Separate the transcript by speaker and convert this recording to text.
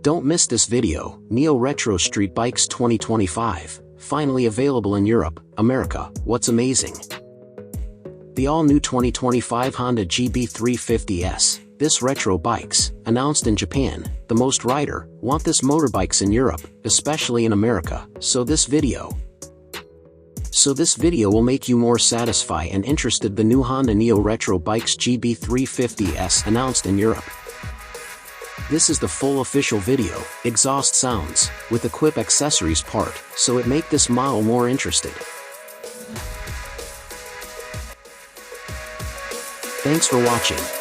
Speaker 1: Don't miss this video. Neo Retro Street Bikes 2025, finally available in Europe, America. What's amazing? The all-new 2025 Honda Gb350S. This retro bikes, announced in Japan, the most rider, want this motorbikes in Europe, especially in America, so this video will make you more satisfied and interested. The new Honda Neo Retro Bikes Gb350S announced in Europe. This is the full official video, exhaust sounds, with equip accessories part, so it make this model more interested. Thanks for watching.